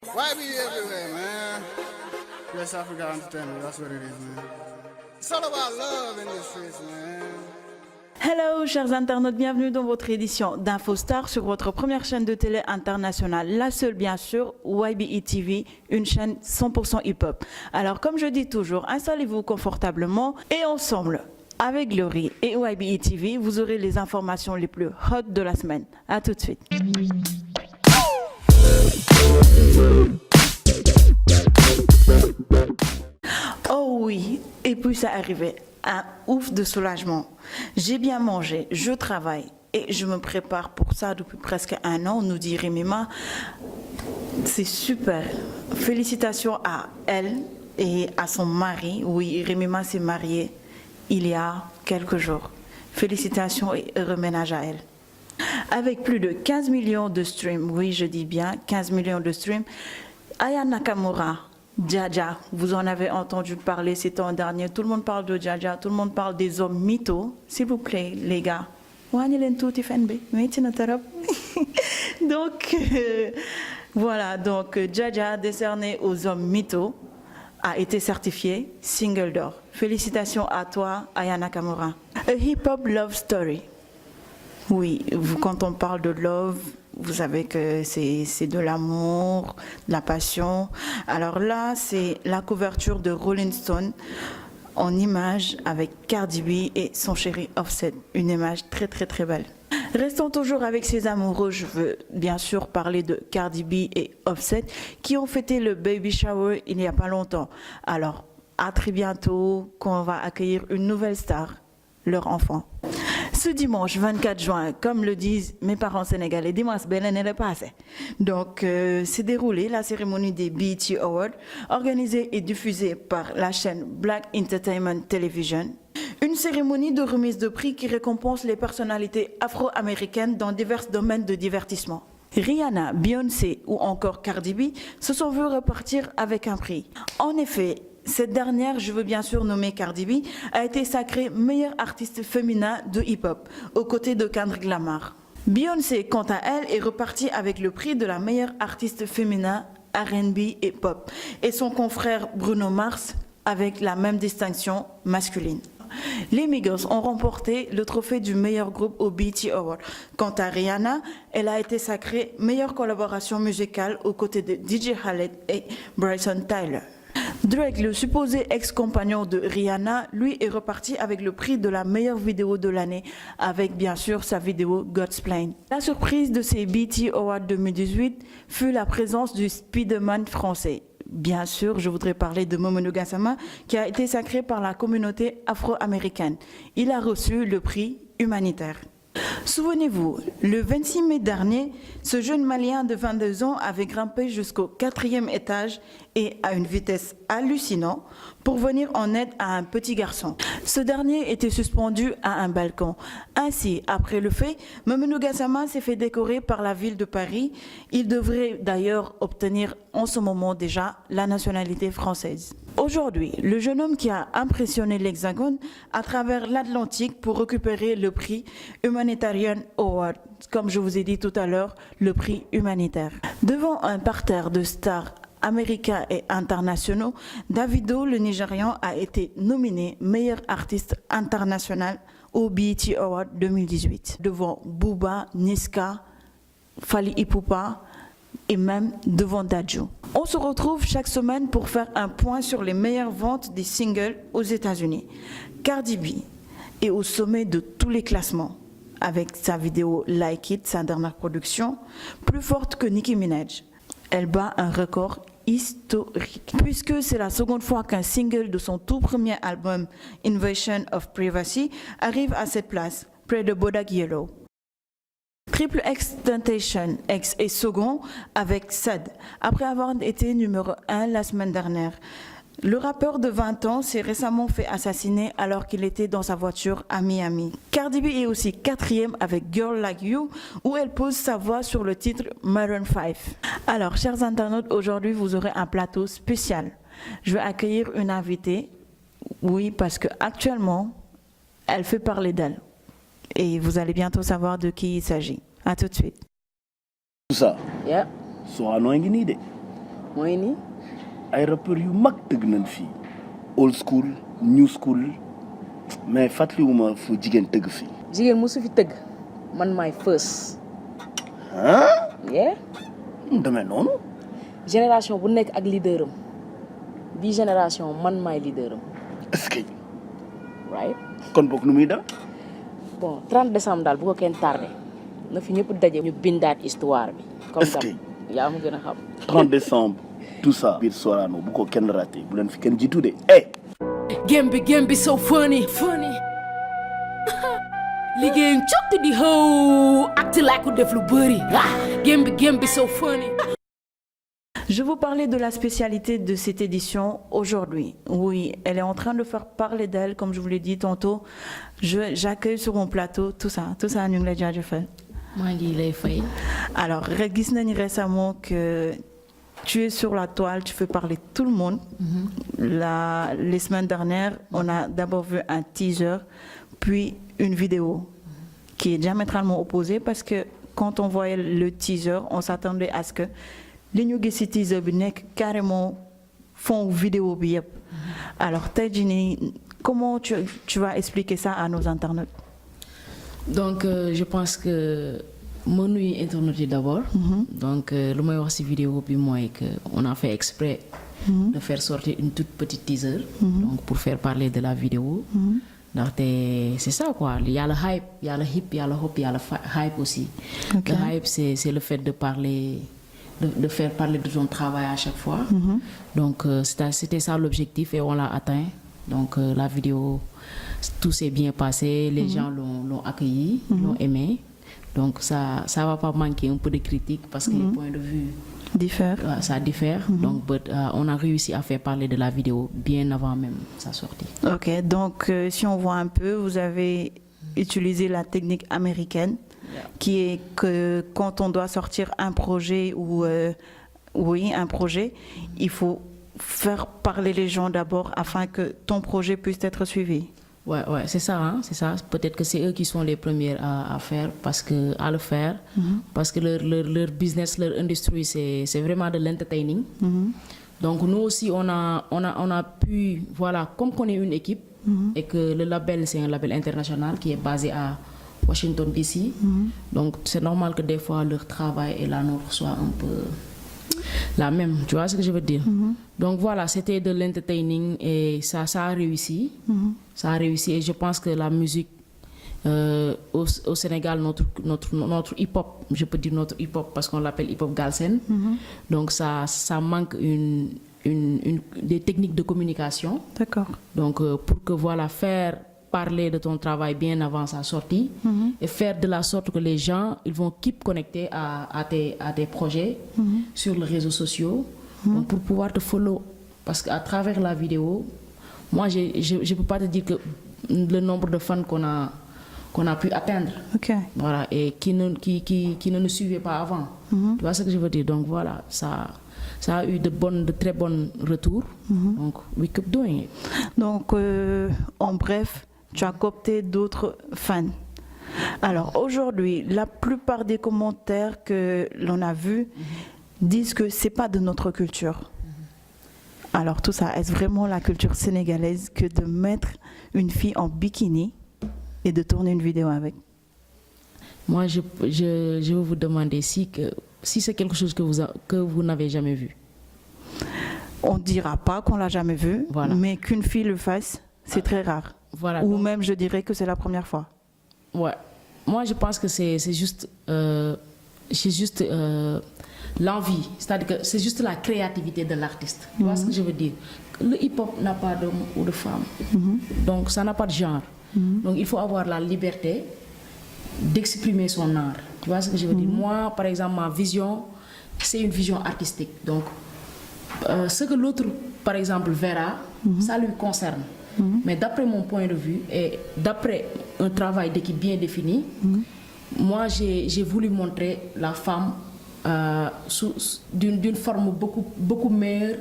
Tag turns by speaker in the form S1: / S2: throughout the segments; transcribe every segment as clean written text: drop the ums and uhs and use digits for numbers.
S1: Why be everywhere, man? West Africa Entertainment, that's what it is, man. It's all about love in this streets, man.
S2: Hello chers internautes, bienvenue dans votre édition d'InfoStar sur votre première chaîne de télé internationale, la seule bien sûr, YBE TV, une chaîne 100% hip-hop. Alors comme je dis toujours, installez-vous confortablement et ensemble, avec Glory et YBE TV, vous aurez les informations les plus hot de la semaine. A tout de suite. Oh oui, et puis ça arrivait, un ouf de soulagement. J'ai bien mangé, je travaille et je me prépare pour ça depuis presque un an, nous dit Remima. C'est super. Félicitations à elle et à son mari. Oui, Remima s'est mariée il y a quelques jours. Félicitations et heureux ménage à elle. Avec plus de 15 millions de streams, oui je dis bien 15 millions de streams, Aya Nakamura, Jaja, vous en avez entendu parler ces temps derniers, tout le monde parle de Jaja, tout le monde parle des hommes mythos, s'il vous plaît les gars. Donc voilà, donc Jaja décerné aux hommes mythos a été certifié single d'or. Félicitations à toi Aya Nakamura. A hip-hop love story. Oui, quand on parle de love, vous savez que c'est de l'amour, de la passion. Alors là, c'est la couverture de Rolling Stone en image avec Cardi B et son chéri Offset. Une image très très très belle. Restons toujours avec ces amoureux, je veux bien sûr parler de Cardi B et Offset qui ont fêté le baby shower il n'y a pas longtemps. Alors, à très bientôt, qu'on va accueillir une nouvelle star, leur enfant. Ce dimanche 24 juin, comme le disent mes parents sénégalais, dimanche belen est passé. Donc, s'est déroulée la cérémonie des BET Awards, organisée et diffusée par la chaîne Black Entertainment Television. Une cérémonie de remise de prix qui récompense les personnalités afro-américaines dans divers domaines de divertissement. Rihanna, Beyoncé ou encore Cardi B se sont vus repartir avec un prix. En effet, cette dernière, je veux bien sûr nommer Cardi B, a été sacrée meilleure artiste féminin de hip-hop, aux côtés de Kendrick Lamar. Beyoncé, quant à elle, est repartie avec le prix de la meilleure artiste féminin R&B et pop, et son confrère Bruno Mars avec la même distinction masculine. Les Migos ont remporté le trophée du meilleur groupe au BET Awards. Quant à Rihanna, elle a été sacrée meilleure collaboration musicale aux côtés de DJ Khaled et Bryson Tiller. Drake, le supposé ex-compagnon de Rihanna, lui est reparti avec le prix de la meilleure vidéo de l'année, avec bien sûr sa vidéo God's Plan. La surprise de ces BET Awards 2018 fut la présence du Spider-Man français. Bien sûr, je voudrais parler de Mamoudou Gassama, qui a été sacré par la communauté afro-américaine. Il a reçu le prix humanitaire. Souvenez-vous, le 26 mai dernier, ce jeune Malien de 22 ans avait grimpé jusqu'au 4e étage et à une vitesse hallucinante pour venir en aide à un petit garçon. Ce dernier était suspendu à un balcon. Ainsi, après le fait, Mamoudou Gassama s'est fait décorer par la ville de Paris. Il devrait d'ailleurs obtenir en ce moment déjà la nationalité française. Aujourd'hui, le jeune homme qui a impressionné l'Hexagone à travers l'Atlantique pour récupérer le prix Humanitarian Award, comme je vous ai dit tout à l'heure, le prix humanitaire. Devant un parterre de stars américains et internationaux, Davido, le Nigérian, a été nominé meilleur artiste international au BET Award 2018, devant Booba, Niska, Fally Ipupa et même devant Dadju. On se retrouve chaque semaine pour faire un point sur les meilleures ventes des singles aux États-Unis. Cardi B est au sommet de tous les classements, avec sa vidéo Like It, sa dernière production, plus forte que Nicki Minaj. Elle bat un record historique, puisque c'est la seconde fois qu'un single de son tout premier album, Invasion of Privacy, arrive à cette place, près de Bodak Yellow. Triple X Temptation X est second avec Sad, après avoir été numéro 1 la semaine dernière. Le rappeur de 20 ans s'est récemment fait assassiner alors qu'il était dans sa voiture à Miami. Cardi B est aussi 4e avec Girl Like You, où elle pose sa voix sur le titre Maroon 5. Alors, chers internautes, aujourd'hui vous aurez un plateau spécial. Je vais accueillir une invitée, oui, parce qu'actuellement, elle fait parler d'elle. Et vous allez bientôt savoir de qui il s'agit. À tout de suite.
S3: Tout ça.
S2: Yeah.
S3: So I know you need it. mooy nii.
S4: ay rappeurs yu mag tëgg nañ fii old school new school mais fàttaliwuma fu jigéen tëgg fii.
S3: jigéen mosu fi tëgg man maay first.
S4: ah.
S3: yeah.
S4: demee noonu.
S3: génération bu nekk ak leader am bii génération man maay leader am.
S4: est-ce que.
S3: right.
S4: kon boog nu muy dem.
S3: bon 30 décembre daal bu ko kenn tardé na fi ñëpp daje ñu bindaat histoire bi. comme
S4: est-ce que.
S3: yaa ma gën a xam.
S4: 30 décembre tout ça. biir Sorano bu ko kenn raté bu leen fi kenn jiitu de eh.
S5: Game be so funny. Liggéeyam coppi di how act like ku def lu bëri. Game be so funny.
S2: Je vous parlais de la spécialité de cette édition aujourd'hui. Oui, elle est en train de faire parler d'elle, comme je vous l'ai dit tantôt. J'accueille sur mon plateau tout ça ñu ngi lay jaajëfal.
S5: maa ngi lay fay.
S2: Alors, gis nañu récemment que tu es sur la toile, tu fais parler tout le monde. Les semaines dernières, on a d'abord vu un teaser, puis une vidéo qui est diamétralement opposée parce que quand on voyait le teaser, on s'attendait à ce que li ñu gis ci teaser bi nekk carrément fond vidéo bi yëpp. Alors tey jii nii comment tu vas expliquer ça à nos internautes?
S5: Donc je pense que ma nuyu internautes yi d'abord. Donc lu may wax ci vidéo bi mooy que on a fait exprès de faire sortir une toute petite teaser. Donc pour faire parler de la vidéo. ndaxte c'est ça quoi, il y a le hype, il y a le hip, il y a le hop, il y a le hype aussi. Okay. Le hype c'est le fait de parler de faire parler de ton travail à chaque fois. Donc c'était ça l'objectif et on l'a atteint. Donc la vidéo, tout s'est bien passé, les gens l'ont accueilli, l'ont aimé. Donc ça va pas manquer un peu de critique parce que les points de vue
S2: diffèrent.
S5: Ça diffère. Donc on a réussi à faire parler de la vidéo bien avant même sa sortie.
S2: Ok, donc si on voit un peu, vous avez utilisé la technique américaine. Qui est que quand on doit sortir un projet ou un projet, il faut faire parler les gens d'abord afin que ton projet puisse être suivi.
S5: Ouais, c'est ça, hein, c'est ça. Peut-être que c'est eux qui sont les premiers à faire parce que leur business, leur industrie, c'est vraiment de l'entertaining. Donc nous aussi on a pu comme qu'on est une équipe et que le label c'est un label international qui est basé à Washington DC. Donc c'est normal que des fois leur travail et la nôtre soient un peu la même, tu vois ce que je veux dire. Donc voilà, c'était de l'entertaining et ça a réussi. Ça a réussi et je pense que la musique au Sénégal, notre hip-hop, je peux dire notre hip-hop parce qu'on l'appelle hip-hop galsen. Donc ça manque des techniques de communication.
S2: D'accord.
S5: Donc pour que faire parler de ton travail bien avant sa sortie et faire de la sorte que les gens ils vont keep connectés à tes projets sur les réseaux sociaux donc pour pouvoir te follow parce qu'à travers la vidéo moi je peux pas te dire que le nombre de fans qu'on a pu atteindre.
S2: Okay.
S5: Voilà et qui ne nous suivaient pas avant. Tu vois ce que je veux dire, donc voilà ça a eu de très bons retours. Donc we keep doing it.
S2: Donc en bref, tu as coopté d'autres fans. Alors aujourd'hui, la plupart des commentaires que l'on a vus disent que c'est pas de notre culture. Alors tout ça, est-ce vraiment la culture sénégalaise que de mettre une fille en bikini et de tourner une vidéo avec?
S5: Moi, je veux vous demander si c'est quelque chose que vous n'avez jamais vu.
S2: On ne dira pas qu'on l'a jamais vu, mais qu'une fille le fasse, c'est très rare.
S5: Voilà,
S2: ou
S5: donc,
S2: même je dirais que c'est la première fois.
S5: Ouais. Moi je pense que c'est juste l'envie, c'est-à-dire que c'est juste la créativité de l'artiste. Tu vois ce que je veux dire? Le hip-hop n'a pas d'homme ou de femme. Donc ça n'a pas de genre. Donc il faut avoir la liberté d'exprimer son art. Tu vois ce que je veux dire? Moi par exemple ma vision c'est une vision artistique. Donc ce que l'autre par exemple verra, ça lui concerne. Mais d'après mon point de vue et d'après un travail d'équipe bien défini, moi j'ai voulu montrer la femme d'une forme beaucoup meilleure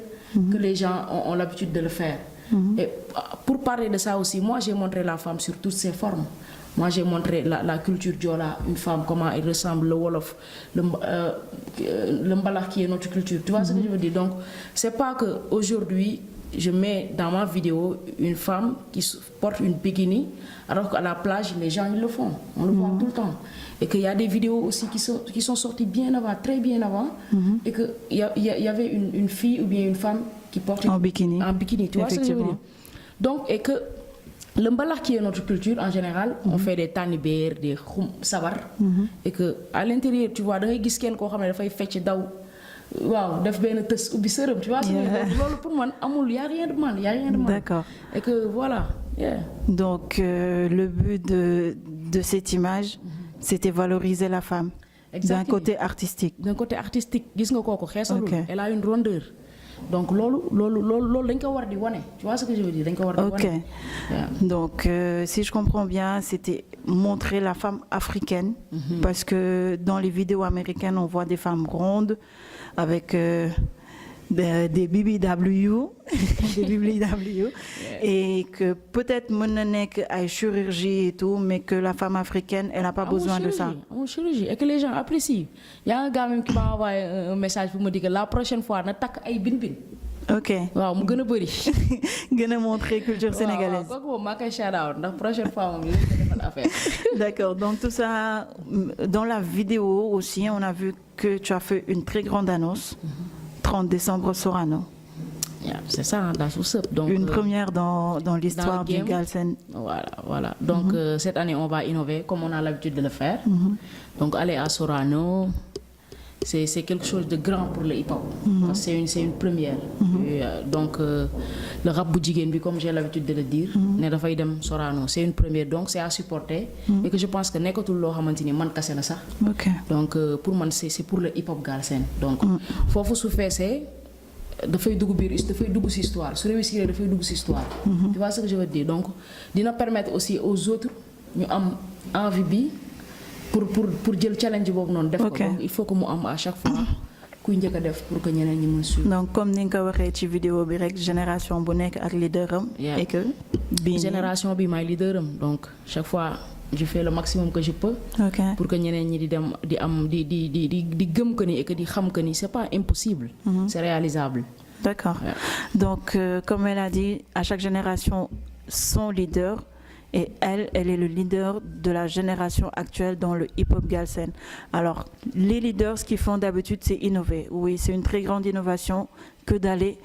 S5: que les gens ont l'habitude de le faire. Et pour parler de ça aussi, moi j'ai montré la femme sur toutes ses formes. Moi j'ai montré la culture Diola, une femme, comment elle ressemble, le Wolof, le Mbalax qui est notre culture. Tu vois ce que je veux dire? Donc c'est pas qu'aujourd'hui je mets dans ma vidéo une femme qui porte une bikini, alors qu'à la plage, les gens ils le font. On le voit tout le temps. Et qu'il y a des vidéos aussi qui sont sorties bien avant, très bien avant, et qu'il y avait une fille ou bien une femme qui porte
S2: en bikini.
S5: Tu vois ce que je veux dire? Donc, et que le Mbalax qui est notre culture en général, on fait des tanibers, des sabar, et que à l'intérieur, tu vois, da ngay gis kenn koo xam ne dafay fecc daw. Wow, def ben tës ubbi sërëm, tu vois, pour moi, il y a rien de mal, il y a rien de mal.
S2: D'accord.
S5: Et que voilà. Yeah.
S2: Donc le but de cette image, c'était valoriser la femme d'un côté artistique.
S5: D'un côté artistique, gis nga koko xessalul, elle a une rondeur. Donc lolu dañ ko war di woné. Tu vois ce que je veux dire? Dañ ko war di woné.
S2: OK. Yeah. Donc si je comprends bien, c'était montrer la femme africaine parce que dans les vidéos américaines, on voit des femmes rondes avec des BBW, des BBW, et que peut-être monanek a chirurgie et tout, mais que la femme africaine, elle n'a pas besoin de ça.
S5: Chirurgie, et que les gens apprécient. Il y a un gars même qui m'a envoyé un message pour me dire que la prochaine fois, na tak ay bin bin.
S2: OK.
S5: Waaw mu gëna bëri.
S2: Gëna montrer culture sénégalaise.
S5: Waaw kooku ma kay shout out ndax prochaine fois moom dinañ ko defal affaire.
S2: D'accord. Donc tout ça dans la vidéo aussi, on a vu que tu as fait une très grande annonce. 30 décembre Sorano.
S5: Yeah, c'est ça, that's what's up. Donc
S2: une première dans l'histoire du Galsen.
S5: Voilà. Donc cette année on va innover comme on a l'habitude de le faire. Donc aller à Sorano, c'est quelque chose de grand pour le hip-hop. C'est une première. Et, donc le rap boudjiguen, comme j'ai l'habitude de le dire, Sorano, c'est une première, donc c'est à supporter. Et que je pense que nekkatul lo xamanteni man kasse na sax.
S2: OK.
S5: Donc pour moi c'est pour le hip-hop Galsen. Donc fofu su fessé dafay dugg biir dafay dugg ci histoire, su réussir dafay dugg ci histoire. Tu vois ce que je veux dire? Donc dina permettre aussi aux autres ñu am envie bi pour jël challenge bobu non def ko. Donc il faut que mu am à chaque fois kuy ñëk def pour que ñeneen ñi mën suivre.
S2: Donc comme ni nga waxé ci vidéo bi rek génération bu nek ak leaderam et que
S5: génération bi may leaderam. Donc chaque fois je fais le maximum que je peux pour que ñeneen ñi di dem di am di gëm que ni et que di xam que ni c'est pas impossible, c'est réalisable.
S2: D'accord. Yeah. Donc comme elle a dit, à chaque génération son leader. Et elle est le leader de la génération actuelle dans le hip-hop Galsen. Alors, les leaders, ce qu'ils font d'habitude, c'est innover. Oui, c'est une très grande innovation que d'aller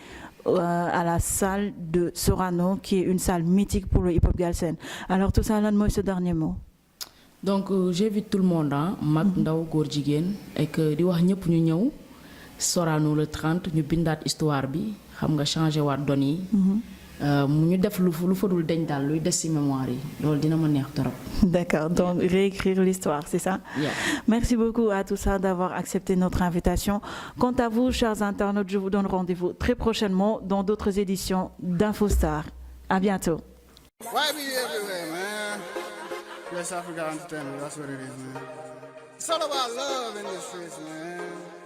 S2: à la salle de Sorano, qui est une salle mythique pour le hip-hop Galsen. Alors, tout ça, là, moi, ce dernier mot.
S5: Donc, j'invite tout le monde, mag ndaw góor jigéen, et que di wax ñëpp ñu ñëw Sorano le 30, ñu bindaat histoire bi, xam nga changer waat donne yi. Ñu def lu fadul deñ dal luy dess ci mémoire yi loolu dina ma neex torop.
S2: D'accord, donc réécrire l'histoire, c'est ça?
S5: Yeah.
S2: Merci beaucoup à tous ça d'avoir accepté notre invitation. Quant à vous, chers internautes, je vous donne rendez-vous très prochainement dans d'autres éditions d'InfoStar. À bientôt.
S1: Why be everywhere, man? West Africa Entertainment, that's what it is, man. It's all about love in the streets, man.